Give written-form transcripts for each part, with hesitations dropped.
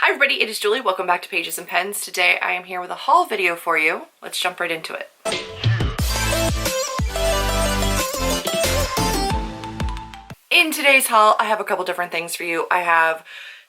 Hi everybody, it is Julie. Welcome back to Pages and Pens. Today I am here with a haul video for you. Let's jump right into it. In today's haul, I have a couple different things for you. I have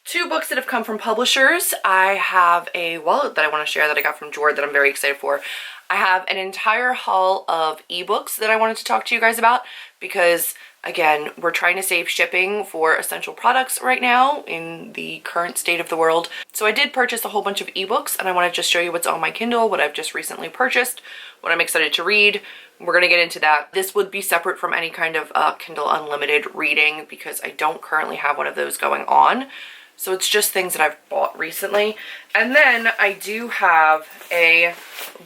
two books that have come from publishers. I have a wallet that I want to share that I got from Jord that I'm very excited for. I have an entire haul of ebooks that I wanted to talk to you guys about because, again, we're trying to save shipping for essential products right now in the current state of the world. So I did purchase a whole bunch of ebooks and I want to just show you what's on my Kindle, what I've just recently purchased, what I'm excited to read. We're going to get into that. This would be separate from any kind of Kindle Unlimited reading because I don't currently have one of those going on. So it's just things that I've bought recently. And then I do have a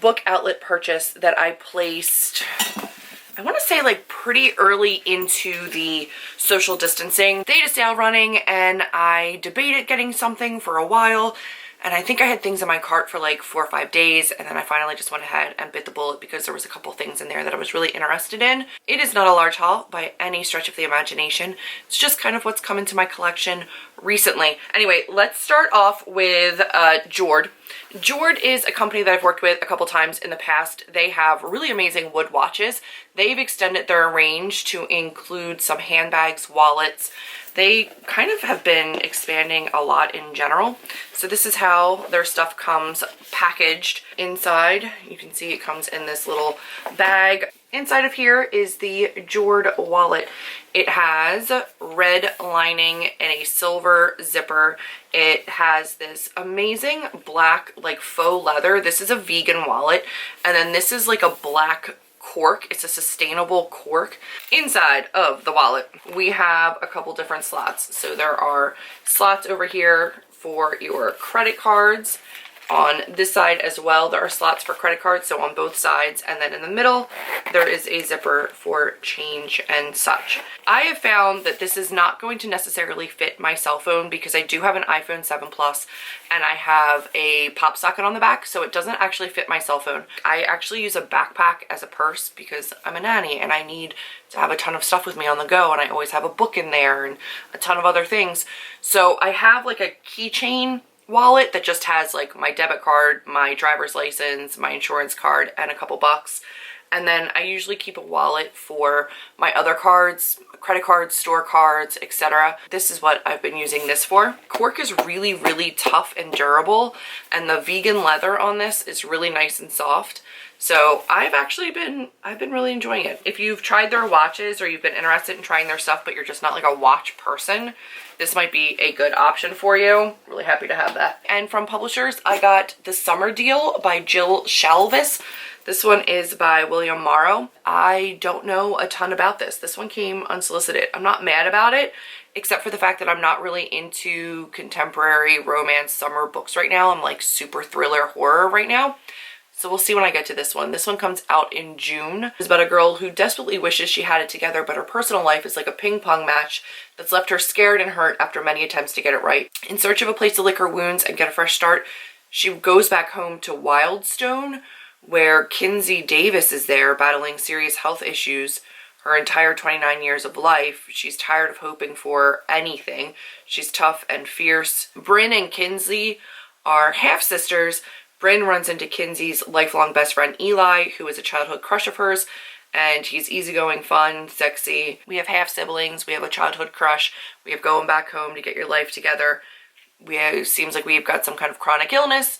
book outlet purchase that I placed, I want to say like pretty early into the social distancing data sale running, and I debated getting something for a while. And I think I had things in my cart for like 4 or 5 days, and then I finally just went ahead and bit the bullet because there was a couple things in there that I was really interested in. It is not a large haul by any stretch of the imagination. It's just kind of what's come into my collection recently. Anyway, let's start off with Jord. Jord is a company that I've worked with a couple times in the past. They have really amazing wood watches. They've extended their range to include some handbags, wallets. They kind of have been expanding a lot in general. So this is how their stuff comes packaged inside. You can see it comes in this little bag. Inside of here is the Jord wallet. It has red lining and a silver zipper. It has this amazing black like faux leather. This is a vegan wallet. And then this is like a black cork. It's a sustainable cork. Inside of the wallet, we have a couple different slots. So there are slots over here for your credit cards. On this side as well, there are slots for credit cards, so on both sides. And then in the middle, there is a zipper for change and such. I have found that this is not going to necessarily fit my cell phone because I do have an iPhone 7 Plus and I have a pop socket on the back, so it doesn't actually fit my cell phone. I actually use a backpack as a purse because I'm a nanny and I need to have a ton of stuff with me on the go, and I always have a book in there and a ton of other things. So I have like a keychain wallet that just has like my debit card, my driver's license, my insurance card, and a couple bucks. And then I usually keep a wallet for my other cards, credit cards, store cards, etc. This is what I've been using this for. Cork is really, really tough and durable, and the vegan leather on this is really nice and soft. So I've been really enjoying it. If you've tried their watches or you've been interested in trying their stuff, but you're just not like a watch person, this might be a good option for you. Really happy to have that. And from publishers, I got The Summer Deal by Jill Shalvis. This one is by William Morrow. I don't know a ton about this. This one came unsolicited. I'm not mad about it, except for the fact that I'm not really into contemporary romance summer books right now. I'm like super thriller horror right now. So we'll see when I get to this one. This one comes out in June. It's about a girl who desperately wishes she had it together, but her personal life is like a ping pong match that's left her scared and hurt after many attempts to get it right. In search of a place to lick her wounds and get a fresh start, she goes back home to Wildstone, where Kinsey Davis is there battling serious health issues her entire 29 years of life. She's tired of hoping for anything. She's tough and fierce. Bryn and Kinsey are half-sisters. Bryn runs into Kinsey's lifelong best friend Eli, who is a childhood crush of hers, and he's easygoing, fun, sexy. We have half-siblings, we have a childhood crush, we have going back home to get your life together. Seems like we've got some kind of chronic illness.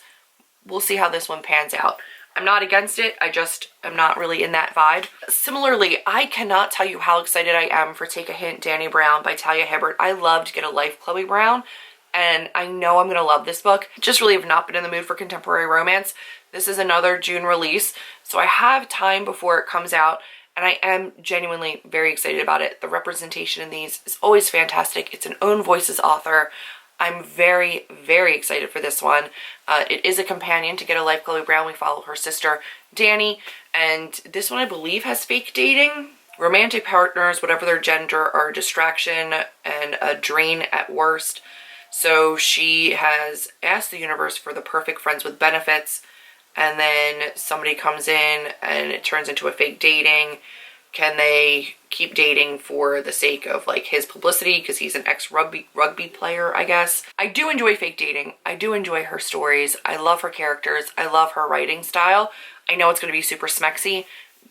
We'll see how this one pans out. I'm not against it, I just am not really in that vibe. Similarly, I cannot tell you how excited I am for Take a Hint, Danny Brown by Talia Hibbert. I loved Get a Life, Chloe Brown, and I know I'm going to love this book. Just really have not been in the mood for contemporary romance. This is another June release, so I have time before it comes out, and I am genuinely very excited about it. The representation in these is always fantastic. It's an own voices author. I'm very, very excited for this one. It is a companion to Get a Life, Chloe Brown. We follow her sister, Danny, and this one I believe has fake dating. Romantic partners, whatever their gender, are a distraction and a drain at worst. So she has asked the universe for the perfect friends with benefits, and then somebody comes in and it turns into a fake dating, Can they keep dating for the sake of like his publicity because he's an ex-rugby player, I guess. I do enjoy fake dating. I do enjoy her stories. I love her characters. I love her writing style. I know it's going to be super smexy.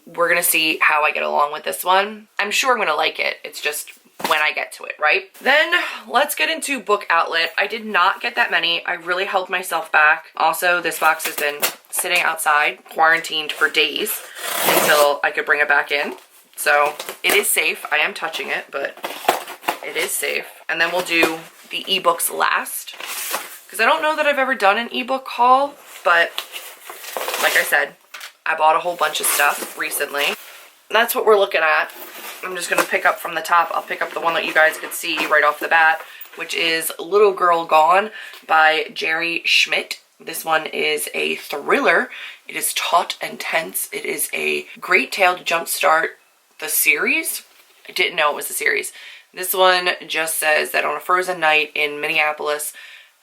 We're going to see how I get along with this one. I'm sure I'm going to like it. It's just when I get to it, right? Then let's get into Book Outlet. I did not get that many. I really held myself back. Also, this box has been sitting outside, quarantined for days until I could bring it back in. So it is safe. I am touching it, but it is safe. And then we'll do the ebooks last, because I don't know that I've ever done an ebook haul, but like I said, I bought a whole bunch of stuff recently. That's what we're looking at. I'm just going to pick up from the top. I'll pick up the one that you guys could see right off the bat, which is Little Girl Gone by Jerry Schmidt. This one is a thriller. It is taut and tense. It is a great tale to jumpstart the series. I didn't know it was a series. This one just says that on a frozen night in Minneapolis,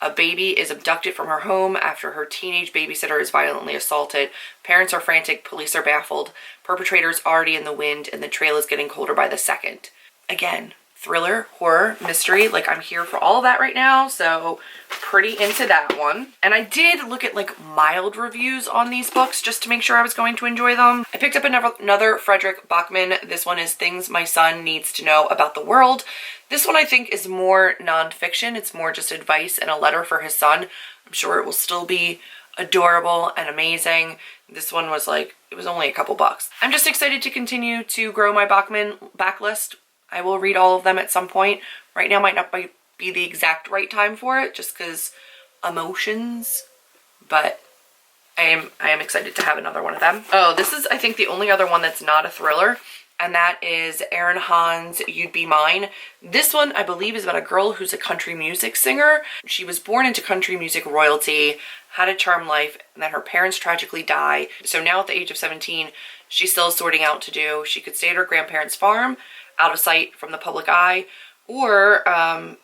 a baby is abducted from her home after her teenage babysitter is violently assaulted. Parents are frantic, police are baffled, perpetrators already in the wind, and the trail is getting colder by the second. Again, thriller, horror, mystery, like I'm here for all of that right now, so pretty into that one. And I did look at like mild reviews on these books just to make sure I was going to enjoy them. I picked up another Frederick Bachman. This one is Things My Son Needs to Know About the World. This one I think is more nonfiction. It's more just advice and a letter for his son. I'm sure it will still be adorable and amazing. This one was like, it was only a couple bucks. I'm just excited to continue to grow my Bachman backlist. I will read all of them at some point. Right now might not be the exact right time for it, just because emotions, but I am excited to have another one of them. Oh, this is, I think, the only other one that's not a thriller, and that is Aaron Hahn's You'd Be Mine. This one, I believe, is about a girl who's a country music singer. She was born into country music royalty, had a charmed life, and then her parents tragically die. So now at the age of 17, she's still sorting out to do. She could stay at her grandparents' farm, out of sight from the public eye, or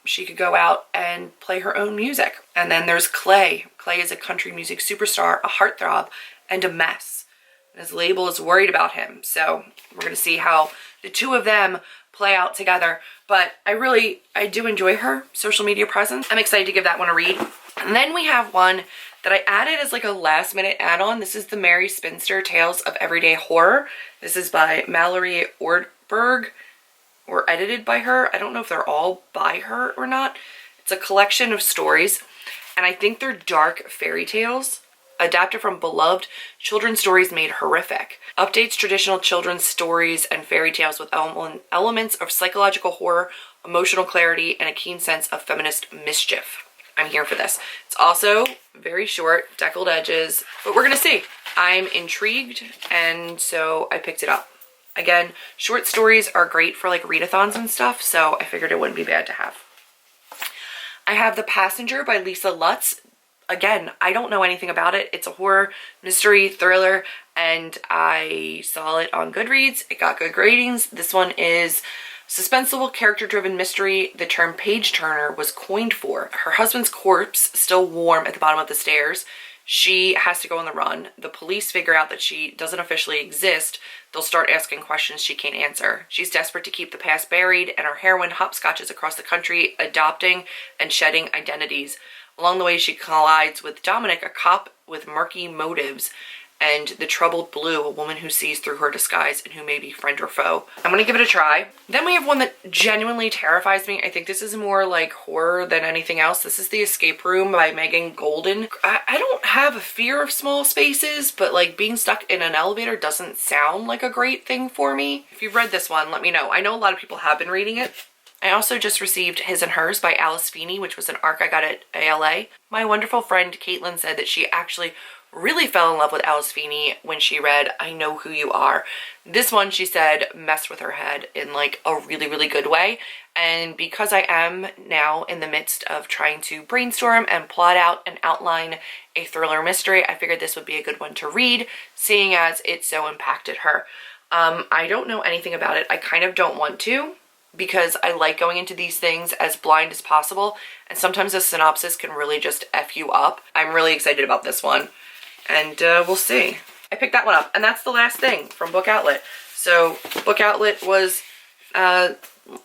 she could go out and play her own music. And then there's Clay. Clay is a country music superstar, a heartthrob, and a mess. His label is worried about him. So we're going to see how the two of them play out together. But I do enjoy her social media presence. I'm excited to give that one a read. And then we have one that I added as like a last minute add-on. This is the Mary Spinster Tales of Everyday Horror. This is by Mallory Ortberg, or edited by her. I don't know if they're all by her or not. It's a collection of stories, and I think they're dark fairy tales adapted from beloved children's stories made horrific. Updates traditional children's stories and fairy tales with elements of psychological horror, emotional clarity, and a keen sense of feminist mischief. I'm here for this. It's also very short, deckled edges, but we're gonna see. I'm intrigued, and so I picked it up. Again, short stories are great for like readathons and stuff, so I figured it wouldn't be bad to have. I have The Passenger by Lisa Lutz. Again, I don't know anything about it. It's a horror, mystery, thriller, and I saw it on Goodreads. It got good ratings. This one is suspenseful, character-driven mystery the term page turner was coined for. Her husband's corpse, still warm at the bottom of the stairs. She has to go on the run. The police figure out that she doesn't officially exist. They'll start asking questions she can't answer. She's desperate to keep the past buried, and our heroine hopscotches across the country, adopting and shedding identities. Along the way, she collides with Dominic, a cop with murky motives, and the troubled Blue, a woman who sees through her disguise and who may be friend or foe. I'm gonna give it a try. Then we have one that genuinely terrifies me. I think this is more like horror than anything else. This is The Escape Room by Megan Golden. I don't have a fear of small spaces, but like being stuck in an elevator doesn't sound like a great thing for me. If you've read this one, let me know. I know a lot of people have been reading it. I also just received His and Hers by Alice Feeney, which was an ARC I got at ALA. My wonderful friend Caitlin said that she actually really fell in love with Alice Feeney when she read I Know Who You Are. This one, she said, messed with her head in like a really, really good way. And because I am now in the midst of trying to brainstorm and plot out and outline a thriller mystery, I figured this would be a good one to read, seeing as it so impacted her. I don't know anything about it. I kind of don't want to, because I like going into these things as blind as possible, and sometimes a synopsis can really just F you up. I'm really excited about this one, and we'll see. I picked that one up, and that's the last thing from Book Outlet. So Book Outlet was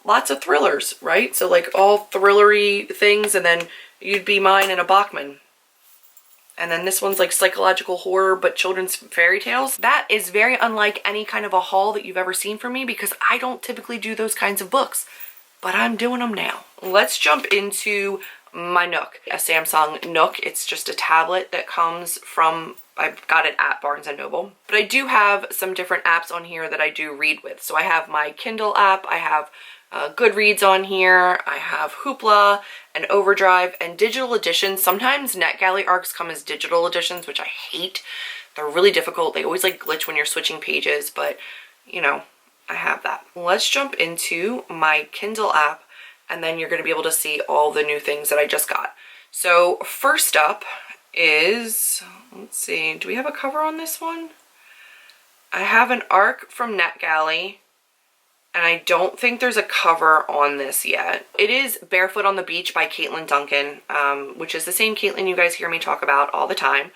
lots of thrillers, right? So like all thrillery things, and then You'd Be Mine and a Bachman. And then this one's like psychological horror, but children's fairy tales. That is very unlike any kind of a haul that you've ever seen from me, because I don't typically do those kinds of books, but I'm doing them now. Let's jump into my Nook, a Samsung Nook. It's just a tablet that comes from, I got it at Barnes & Noble. But I do have some different apps on here that I do read with. So I have my Kindle app, I have Goodreads on here, I have Hoopla and Overdrive and digital editions. Sometimes NetGalley ARCs come as digital editions, which I hate. They're really difficult. They always like glitch when you're switching pages, but you know, I have that. Let's jump into my Kindle app, and then you're going to be able to see all the new things that I just got. So first up is, let's see, do we have a cover on this one? I have an ARC from NetGalley, and I don't think there's a cover on this yet. It is Barefoot on the Beach by Caitlin Duncan, which is the same Caitlin you guys hear me talk about all the time.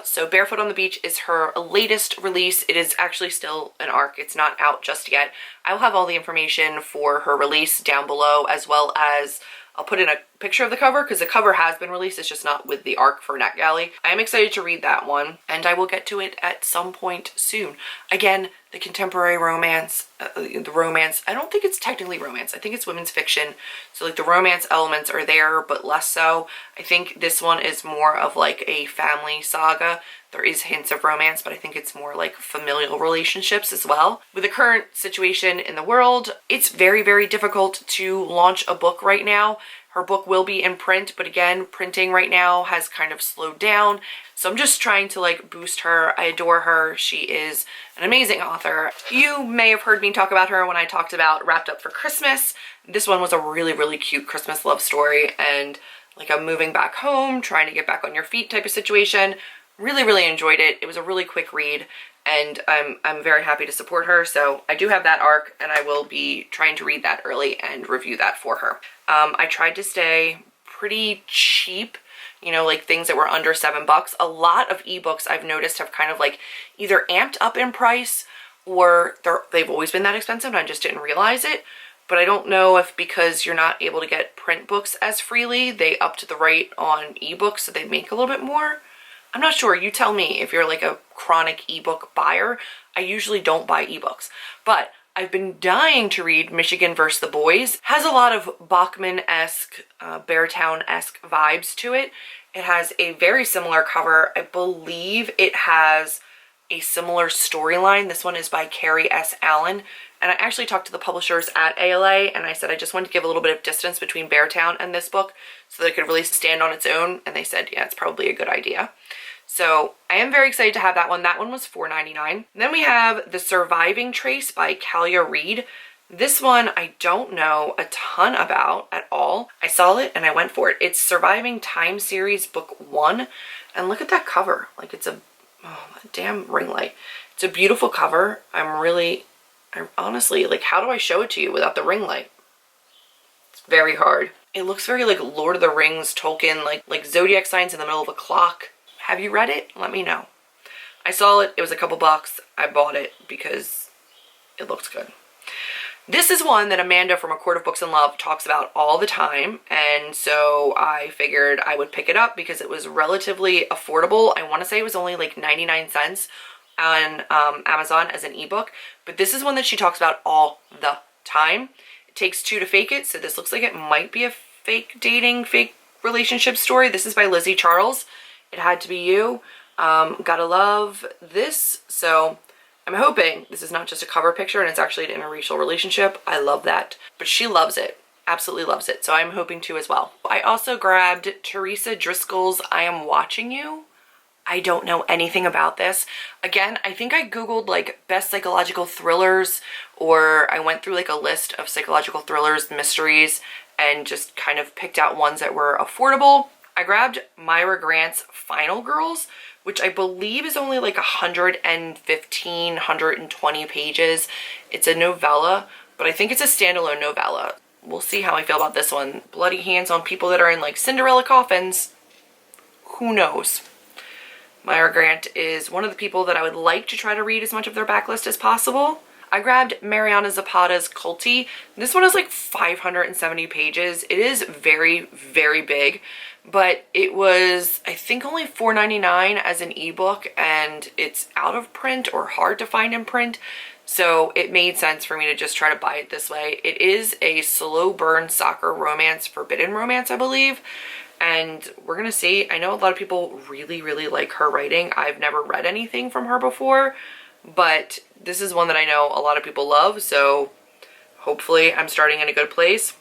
So Barefoot on the Beach is her latest release. It is actually still an ARC. It's not out just yet. I will have all the information for her release down below, as well as I'll put in a picture of the cover, because the cover has been released. It's just not with the ARC for NetGalley. I am excited to read that one, and I will get to it at some point soon. Again, the contemporary romance, the romance, I don't think it's technically romance. I think it's women's fiction. So like the romance elements are there, but less so. I think this one is more of like a family saga. There is hints of romance, but I think it's more like familial relationships as well. With the current situation in the world, it's very, very difficult to launch a book right now. Her book will be in print, but again, printing right now has kind of slowed down. So I'm just trying to like boost her. I adore her. She is an amazing author. You may have heard me talk about her when I talked about Wrapped Up for Christmas. This one was a really, really cute Christmas love story, and like a moving back home, trying to get back on your feet type of situation. Really, really enjoyed it. It was a really quick read, and I'm very happy to support her. So I do have that ARC, and I will be trying to read that early and review that for her. I tried to stay pretty cheap, you know, like things that were under $7. A lot of ebooks I've noticed have kind of like either amped up in price, or they've always been that expensive and I just didn't realize it. But I don't know if because you're not able to get print books as freely, they upped the rate on ebooks so they make a little bit more. I'm not sure. You tell me if you're like a chronic ebook buyer. I usually don't buy ebooks, but I've been dying to read Michigan vs. the Boys. Has a lot of Bachman-esque, Beartown-esque vibes to it. It has a very similar cover. I believe it has a similar storyline. This one is by Carrie S. Allen. And I actually talked to the publishers at ALA, and I said I just wanted to give a little bit of distance between Beartown and this book so that it could really stand on its own. And they said, yeah, it's probably a good idea. So I am very excited to have that one. That one was $4.99. Then we have The Surviving Trace by Kalia Reed. This one I don't know a ton about at all. I saw it and I went for it. It's Surviving Time Series Book 1. And look at that cover. Like it's a damn ring light. It's a beautiful cover. I honestly, like, how do I show it to you without the ring light? It's very hard. It looks very like Lord of the Rings, Tolkien, like zodiac signs in the middle of a clock. Have you read it? Let me know. I saw it. It was a couple bucks. I bought it because it looks good. This is one that Amanda from A Court of Books and Love talks about all the time, and so I figured I would pick it up because it was relatively affordable. I want to say it was only like 99 cents on Amazon as an ebook, but this is one that she talks about all the time. It takes two to fake it, so this looks like it might be a fake dating, fake relationship story. This is by Lizzie Charles. It Had to Be You. Gotta love this. So I'm hoping this is not just a cover picture and it's actually an interracial relationship. I love that. But she loves it. Absolutely loves it. So I'm hoping to as well. I also grabbed Teresa Driscoll's I Am Watching You. I don't know anything about this. Again, I think I Googled like best psychological thrillers, or I went through like a list of psychological thrillers, mysteries, and just kind of picked out ones that were affordable. I grabbed Myra Grant's Final Girls, which I believe is only like 115, 120 pages. It's a novella, but I think it's a standalone novella. We'll see how I feel about this one. Bloody hands on people that are in like Cinderella coffins. Who knows? Myra Grant is one of the people that I would like to try to read as much of their backlist as possible. I grabbed Mariana Zapata's Culty. This one is like 570 pages. It is very, very big, but it was, I think, only $4.99 as an ebook, and it's out of print or hard to find in print. So it made sense for me to just try to buy it this way. It is a slow burn soccer romance, forbidden romance, I believe. And we're gonna see. I know a lot of people really, really like her writing. I've never read anything from her before, but this is one that I know a lot of people love. So hopefully I'm starting in a good place.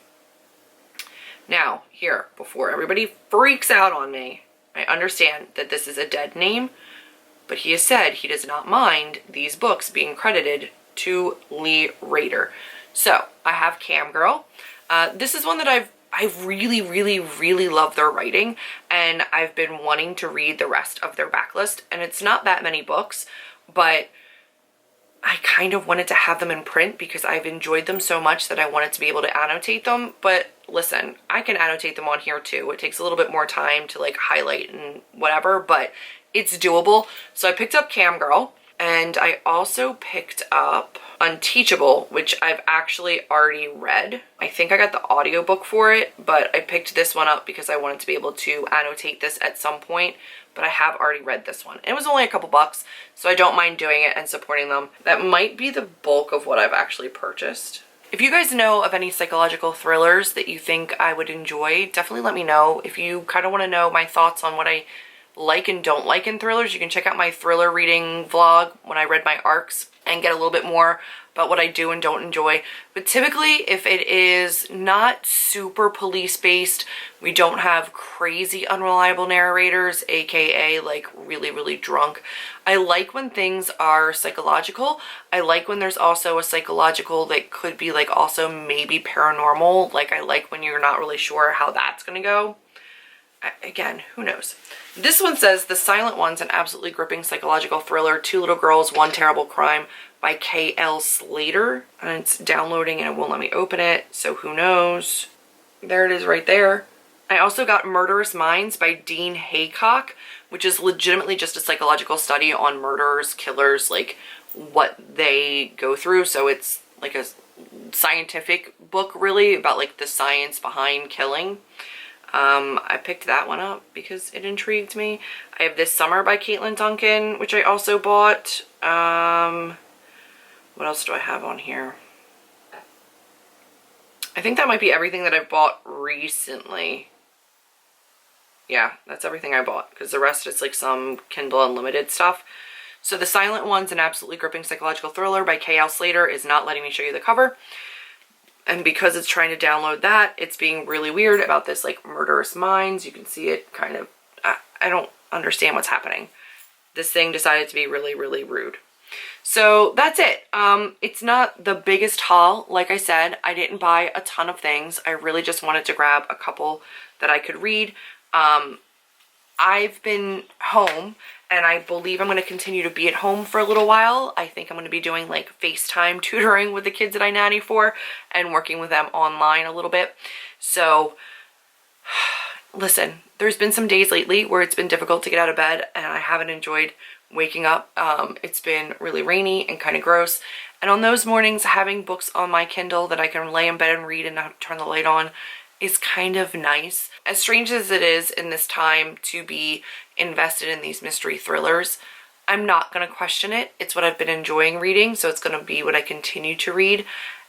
Now, here, before everybody freaks out on me, I understand that this is a dead name, but he has said he does not mind these books being credited to Lee Rader. So I have Cam Girl. This is one that I really, really, really love their writing, and I've been wanting to read the rest of their backlist, and it's not that many books, but I kind of wanted to have them in print because I've enjoyed them so much that I wanted to be able to annotate them. But listen, I can annotate them on here too. It takes a little bit more time to like highlight and whatever, but it's doable. So I picked up Cam Girl, and I also picked up Unteachable, which I've actually already read. I think I got the audiobook for it, but I picked this one up because I wanted to be able to annotate this at some point, but I have already read this one. It was only a couple bucks, so I don't mind doing it and supporting them. That might be the bulk of what I've actually purchased. If you guys know of any psychological thrillers that you think I would enjoy, definitely let me know. If you kind of want to know my thoughts on what I like and don't like in thrillers, you can check out my thriller reading vlog when I read my arcs and get a little bit more about what I do and don't enjoy. But typically, if it is not super police based, we don't have crazy unreliable narrators, aka like really, really drunk. I like when things are psychological. I like when there's also a psychological that could be like also maybe paranormal. Like I like when you're not really sure how that's gonna go. Again, who knows? This one says The Silent Ones, an absolutely gripping psychological thriller, Two Little Girls, One Terrible Crime by K.L. Slater. And it's downloading and it won't let me open it, so who knows? There it is right there. I also got Murderous Minds by Dean Haycock, which is legitimately just a psychological study on murderers, killers, like what they go through. So it's like a scientific book really about like the science behind killing. I picked that one up because it intrigued me. I have This Summer by Caitlin Duncan, which I also bought. What else do I have on here? I think that might be everything that I've bought recently. Yeah, that's everything I bought because the rest is like some Kindle Unlimited stuff. So The Silent Ones, an absolutely gripping psychological thriller by K.L. Slater is not letting me show you the cover. And because it's trying to download that, it's being really weird about this like Murderous Minds. You can see it kind of, I don't understand what's happening. This thing decided to be really, really rude. So that's it. It's not the biggest haul. Like I said, I didn't buy a ton of things. I really just wanted to grab a couple that I could read. I've been home and I believe I'm going to continue to be at home for a little while. I think I'm going to be doing like FaceTime tutoring with the kids that I nanny for and working with them online a little bit. So listen, there's been some days lately where it's been difficult to get out of bed and I haven't enjoyed waking up. It's been really rainy and kind of gross. And on those mornings, having books on my Kindle that I can lay in bed and read and not turn the light on is kind of nice. As strange as it is in this time to be invested in these mystery thrillers, I'm not going to question it. It's what I've been enjoying reading, so it's going to be what I continue to read.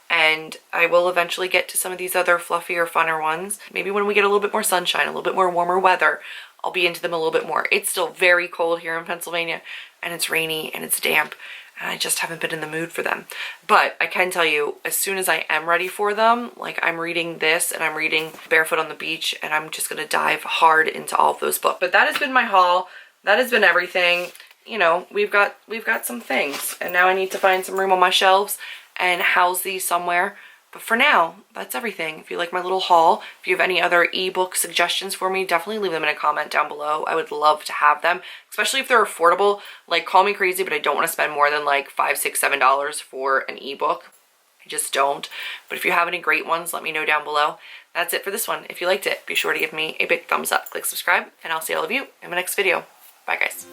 And I will eventually get to some of these other fluffier, funner ones. Maybe when we get a little bit more sunshine, a little bit more warmer weather, I'll be into them a little bit more. It's still very cold here in Pennsylvania, and it's rainy and it's damp, and I just haven't been in the mood for them. But I can tell you, as soon as I am ready for them, like I'm reading this and I'm reading Barefoot on the Beach, and I'm just gonna dive hard into all of those books. But that has been my haul. That has been everything. You know, we've got some things, and now I need to find some room on my shelves and house these somewhere. But for now, that's everything. If you like my little haul, if you have any other ebook suggestions for me, definitely leave them in a comment down below. I would love to have them, especially if they're affordable. Like, call me crazy, but I don't want to spend more than like $5, $6, $7 for an ebook. I just don't. But if you have any great ones, let me know down below. That's it for this one. If you liked it, be sure to give me a big thumbs up, click subscribe, and I'll see all of you in my next video. Bye, guys.